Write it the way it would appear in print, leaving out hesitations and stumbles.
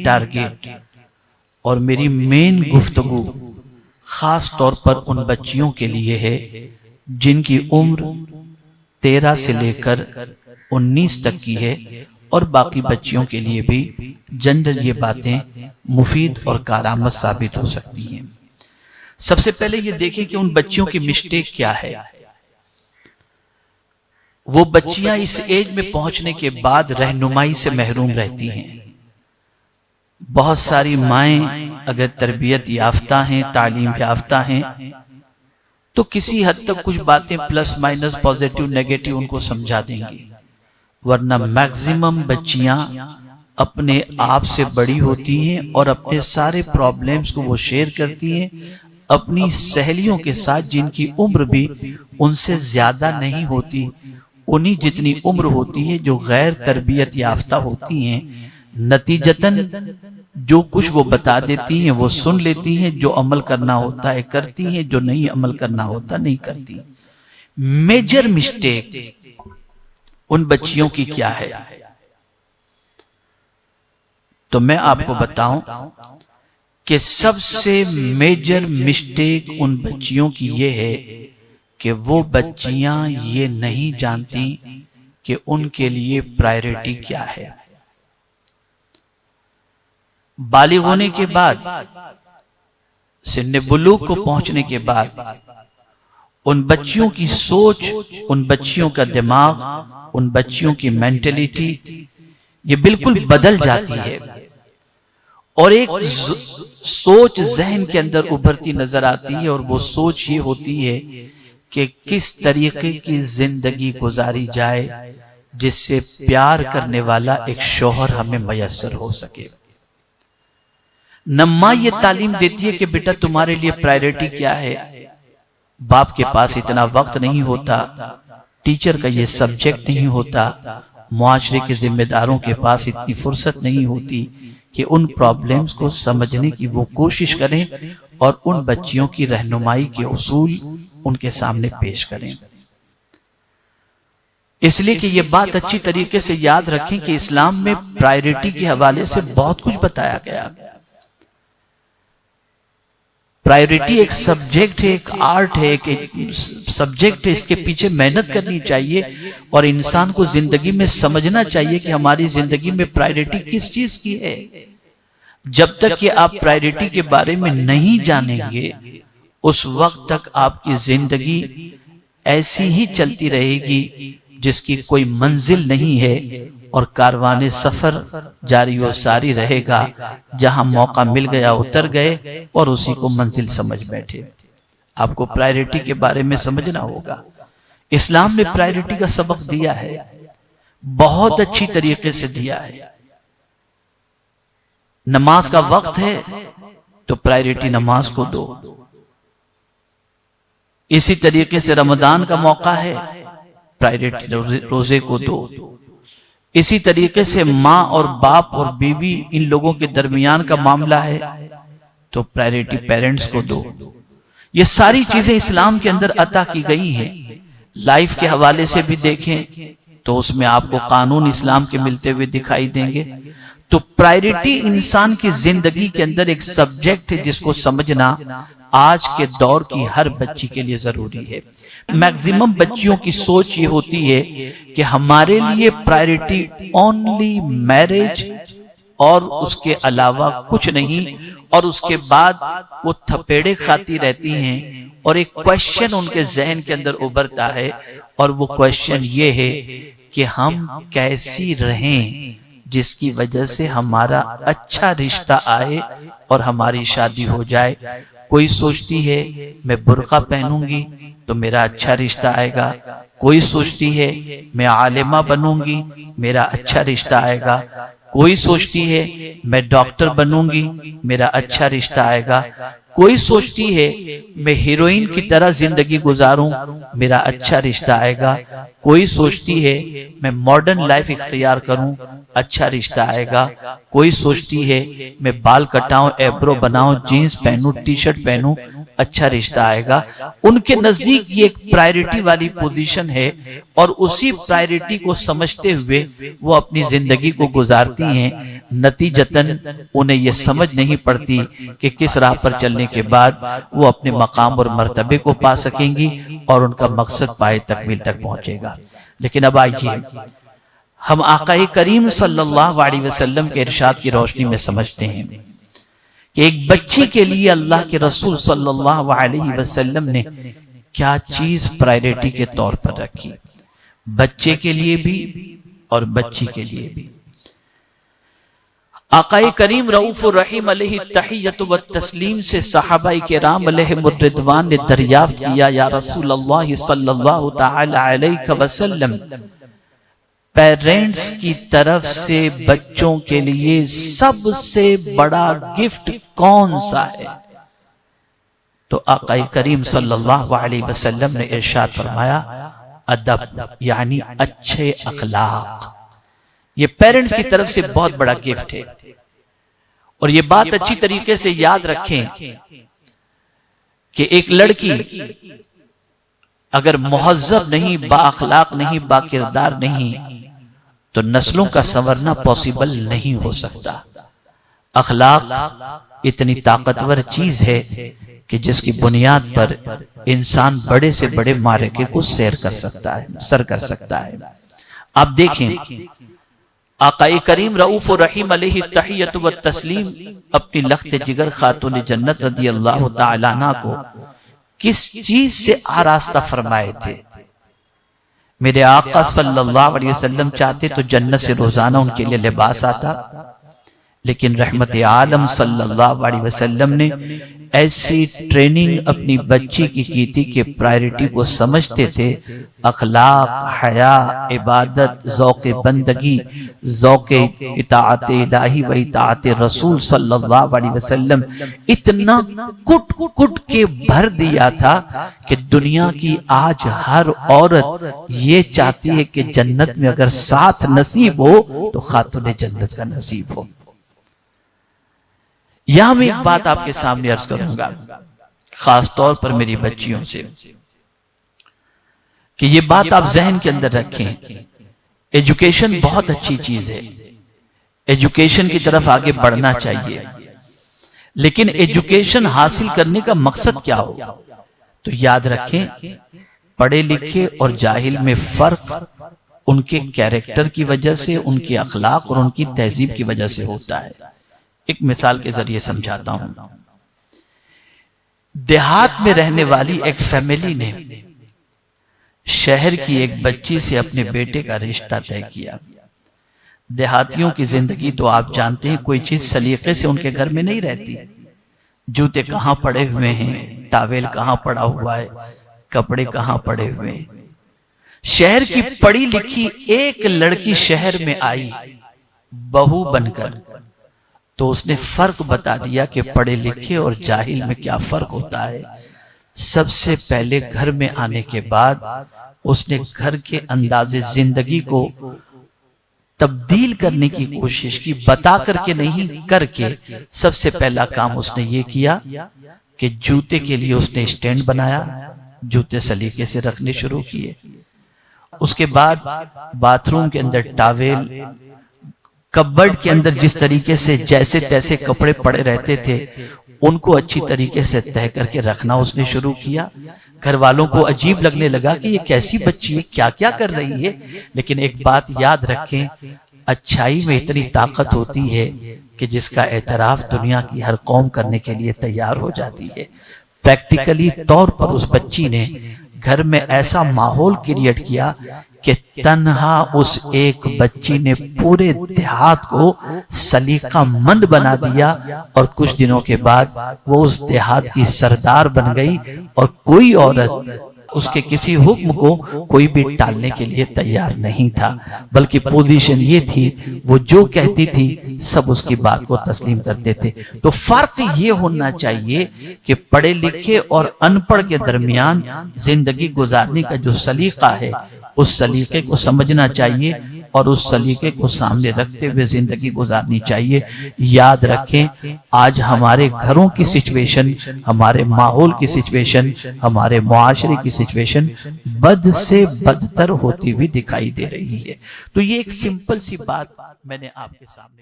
Target اور میری مین گفتگو خاص طور پر ان بچیوں کے لیے ہے جن کی عمر 13 سے لے کر 19 تک کی ہے، اور باقی بچیوں کے لیے بھی جنرل یہ باتیں مفید اور کارآمد ثابت ہو سکتی ہیں۔ سب سے پہلے یہ دیکھیں کہ ان بچیوں کی مسٹیک کیا ہے۔ وہ بچیاں اس ایج میں پہنچنے کے بعد رہنمائی سے محروم رہتی ہیں۔ بہت ساری مائیں اگر تربیت یافتہ ہیں، تعلیم یافتہ ہیں، تو کسی حد تک کچھ باتیں plus minus positive negative in کو سمجھا دیں گی، ورنہ میکزیمم بچیاں اپنے آپ سے بڑی ہوتی ہیں اور اپنے سارے پرابلمز کو وہ شیئر کرتی ہیں اپنی سہیلیوں کے ساتھ، جن کی عمر بھی ان سے زیادہ نہیں ہوتی، انہی جتنی عمر ہوتی ہے جو غیر تربیت یافتہ ہوتی ہیں۔ نتیجتاً جو کچھ وہ بتا دیتی ہیں وہ سن لیتی ہیں، جو عمل کرنا ہوتا ہے کرتی ہیں، جو نہیں عمل کرنا ہوتا نہیں کرتی۔ میجر مسٹیک ان بچیوں کی کیا ہے؟ تو میں آپ کو بتاؤں کہ سب سے میجر مسٹیک ان بچیوں کی یہ ہے کہ وہ بچیاں یہ نہیں جانتی کہ ان کے لیے پرائیورٹی کیا ہے۔ بالغ ہونے کے بعد، سن بلوغ کو پہنچنے کے بعد، ان بچیوں کی سوچ، ان بچیوں کا دماغ، ان بچیوں کی مینٹلیٹی یہ بالکل بدل جاتی ہے، اور ایک سوچ ذہن کے اندر ابھرتی نظر آتی ہے، اور وہ سوچ یہ ہوتی ہے کہ کس طریقے کی زندگی گزاری جائے جس سے پیار کرنے والا ایک شوہر ہمیں میسر ہو سکے۔ نہ ماں یہ تعلیم دیتی ہے کہ بیٹا تمہارے لیے پرائیورٹی کیا ہے، باپ کے پاس اتنا وقت نہیں ہوتا، ٹیچر کا یہ سبجیکٹ نہیں ہوتا، معاشرے کے ذمہ داروں کے پاس اتنی فرصت نہیں ہوتی کہ ان پرابلمز کو سمجھنے کی وہ کوشش کریں اور ان بچیوں کی رہنمائی کے اصول ان کے سامنے پیش کریں۔ اس لیے کہ یہ بات اچھی طریقے سے یاد رکھیں کہ اسلام میں پرائیورٹی کے حوالے سے بہت کچھ بتایا گیا۔ پرائیورٹی ایک سبجیکٹ ہے، ایک آرٹ ہے، ایک سبجیکٹ ہے، اس کے پیچھے محنت کرنی چاہیے، اور انسان کو زندگی میں سمجھنا چاہیے کہ ہماری زندگی میں پرائیورٹی کس چیز کی ہے۔ جب تک کہ آپ پرائیورٹی کے بارے میں نہیں جانیں گے، اس وقت تک آپ کی زندگی ایسی ہی چلتی رہے گی جس کی کوئی منزل نہیں ہے، اور کاروان سفر جاری و ساری رہے گا، جہاں موقع مل گیا اتر گئے اور اسی کو منزل سمجھ بیٹھے۔ آپ کو پرائیورٹی کے بارے میں سمجھنا ہوگا۔ اسلام نے پرائیورٹی کا سبق دیا ہے، بہت اچھی طریقے سے دیا ہے۔ نماز کا وقت ہے تو پرائیورٹی نماز کو دو، اسی طریقے سے رمضان کا موقع ہے، پرائیورٹی روزے کو دو، اسی طریقے سے ماں اور باپ اور بیوی ان لوگوں کے درمیان کا معاملہ ہے تو پرائیورٹی پیرنٹس کو دو۔ یہ ساری چیزیں اسلام کے اندر عطا کی گئی ہیں۔ لائف کے حوالے سے بھی دیکھیں تو اس میں آپ کو قانون اسلام کے ملتے ہوئے دکھائی دیں گے۔ تو پرائیورٹی انسان کی زندگی کے اندر ایک سبجیکٹ ہے جس کو سمجھنا آج کے دور کی ہر بچی کے لیے ضروری ہے۔ میکزیمم بچیوں کی سوچ یہ ہوتی ہے کہ ہمارے لیے پرائیورٹی اونلی میرج اور اس کے علاوہ کچھ نہیں، اور اس کے بعد وہ تھپیڑے کھاتی رہتی ہیں، اور ایک کویشچن ان کے ذہن کے اندر ابھرتا ہے، اور وہ کویشچن یہ ہے کہ ہم کیسی رہیں جس کی وجہ سے ہمارا اچھا رشتہ آئے اور ہماری شادی ہو جائے۔ کوئی سوچتی ہے میں برقع پہنوں گی تو میرا اچھا رشتہ آئے گا، کوئی سوچتی ہے میں عالمہ بنوں گی میرا اچھا رشتہ آئے گا، کوئی سوچتی ہے میں ڈاکٹر بنوں گی میرا اچھا رشتہ آئے گا، کوئی سوچتی ہے میں ہیروئن کی طرح زندگی گزاروں میرا اچھا رشتہ آئے گا، کوئی سوچتی ہے میں ماڈرن لائف اختیار کروں اچھا رشتہ آئے گا، کوئی سوچتی ہے میں بال کٹاؤں، ایبرو بناؤں، جینز پہنوں، ٹی شرٹ پہنوں اچھا رشتہ آئے گا۔ ان کے نزدیک یہ ایک پرائیورٹی والی پوزیشن ہے، اور اسی پرائیورٹی کو سمجھتے ہوئے وہ اپنی زندگی کو گزارتی ہیں۔ نتیجتاً انہیں یہ سمجھ نہیں پڑتی کہ کس راہ پر چلنے کے بعد وہ اپنے مقام اور مرتبے کو پا سکیں گی اور ان کا مقصد پائے تکمیل تک پہنچے گا۔ لیکن اب آئیے ہم آقا کریم صلی اللہ علیہ وسلم کے ارشاد کی روشنی میں سمجھتے ہیں کہ ایک بچی کے لیے اللہ کے رسول صلی اللہ علیہ وسلم نے کیا چیز پرائیورٹی کے طور پر رکھی، بچے کے لیے بھی اور بچی کے لیے بھی۔ آقا کریم رؤوف الرحیم علیہ التحیۃ والتسلیم سے صحابہ کرام علیہم الرضوان نے دریافت کیا، یا رسول اللہ صلی اللہ تعالی علیہ وسلم، پیرنٹس کی طرف سے بچوں کے لیے سب سے بڑا گفٹ کون سا ہے؟ تو آقا کریم صلی اللہ علیہ وسلم نے ارشاد فرمایا، ادب، یعنی اچھے اخلاق۔ یہ پیرنٹس کی طرف سے بہت بڑا گفٹ ہے، اور یہ بات اچھی طریقے سے یاد رکھیں کہ ایک لڑکی اگر مہذب نہیں، با اخلاق نہیں، با کردار نہیں، تو نسلوں کا سنورنا پاسبل نہیں ہو سکتا۔ اخلاق اتنی طاقتور چیز ہے کہ جس کی بنیاد پر انسان بڑے سے بڑے معرکے کو سر کر سکتا ہے۔ آپ دیکھیں آقا کریم رؤوف الرحیم علیہ التحیۃ والتسلیم اپنی لخت جگر خاتون جنت رضی اللہ تعالیٰ عنہ کو کس چیز سے آراستہ فرمائے تھے؟ میرے آقا صلی اللہ علیہ وسلم چاہتے تو جنت سے روزانہ ان کے لیے لباس آتا، لیکن رحمت عالم صلی اللہ علیہ وسلم نے ایسی ٹریننگ اپنی بچی کی تھی کہ پرائیورٹی کو سمجھتے تھے، اخلاق، حیا، عبادت، ذوق بندگی، ذوق اطاعت الہی و اطاعت رسول صلی اللہ علیہ وسلم اتنا کٹ کٹ کے بھر دیا تھا کہ دنیا کی آج ہر عورت یہ چاہتی ہے کہ جنت میں اگر ساتھ نصیب ہو تو خاتون جنت کا نصیب ہو۔ یہاں میں ایک بات آپ کے سامنے عرض کروں گا، خاص طور پر میری بچیوں سے، کہ یہ بات آپ ذہن کے اندر رکھیں۔ ایجوکیشن بہت اچھی چیز ہے، ایجوکیشن کی طرف آگے بڑھنا چاہیے، لیکن ایجوکیشن حاصل کرنے کا مقصد کیا ہو؟ تو یاد رکھیں، پڑھے لکھے اور جاہل میں فرق ان کے کیریکٹر کی وجہ سے، ان کے اخلاق اور ان کی تہذیب کی وجہ سے ہوتا ہے۔ ایک مثال کے ذریعے سمجھاتا ہوں۔ دیہات میں رہنے والی ایک فیملی نے شہر کی ایک بچی سے اپنے بیٹے کا رشتہ طے کیا۔ دیہاتیوں کی زندگی تو آپ جانتے ہیں، کوئی چیز سلیقے سے ان کے گھر میں نہیں رہتی۔ جوتے کہاں پڑے ہوئے ہیں، ٹاویل کہاں پڑا ہوا ہے، کپڑے کہاں پڑے ہوئے ہیں۔ شہر کی پڑھی لکھی ایک لڑکی شہر میں آئی بہو بن کر، تو اس نے فرق بتا دیا کہ پڑھے لکھے اور جاہل میں کیا فرق ہوتا ہے۔ سب سے پہلے گھر میں آنے کے بعد اس نے گھر کے انداز زندگی کو تبدیل کرنے کی کوشش کی، بتا کر کے نہیں، کر کے۔ سب سے پہلا کام اس نے یہ کیا کہ جوتے کے لیے اس نے سٹینڈ بنایا، جوتے سلیقے سے رکھنے شروع کیے۔ اس کے بعد باتھ روم کے اندر ٹاویل، کبرڈ کے اندر جس طریقے سے جیسے تیسے کپڑے پڑے رہتے تھے ان کو اچھی طریقے سے طے کر کے رکھنا اس نے شروع کیا۔ گھر والوں کو عجیب لگنے لگا کہ یہ کیسی بچی ہے، کیا کیا کر رہی ہے۔ لیکن ایک بات یاد رکھیں، اچھائی میں اتنی طاقت ہوتی ہے کہ جس کا اعتراف دنیا کی ہر قوم کرنے کے لیے تیار ہو جاتی ہے۔ پریکٹیکلی طور پر اس بچی نے گھر میں ایسا ماحول کریٹ کیا کہ تنہا اس ایک بچی نے پورے دیہات کو سلیقہ مند بنا دیا، اور کچھ دنوں کے بعد وہ اس دیہات کی سردار بن گئی، اور کوئی عورت اس کے کسی حکم کو کوئی بھی ٹالنے کے لیے تیار نہیں تھا، بلکہ پوزیشن یہ تھی وہ جو کہتی تھی سب اس کی بات کو تسلیم کرتے تھے۔ تو فرق یہ ہونا چاہیے کہ پڑھے لکھے اور ان پڑھ کے درمیان زندگی گزارنے کا جو سلیقہ ہے اس سلیقے کو سمجھنا چاہیے اور اس سلیقے کو سامنے رکھتے ہوئے زندگی گزارنی چاہیے۔ یاد رکھیں، آج ہمارے گھروں کی سچویشن، ہمارے ماحول کی سچویشن، ہمارے معاشرے کی سچویشن بد سے بدتر ہوتی ہوئی دکھائی دے رہی ہے۔ تو یہ ایک سمپل سی بات میں نے آپ کے سامنے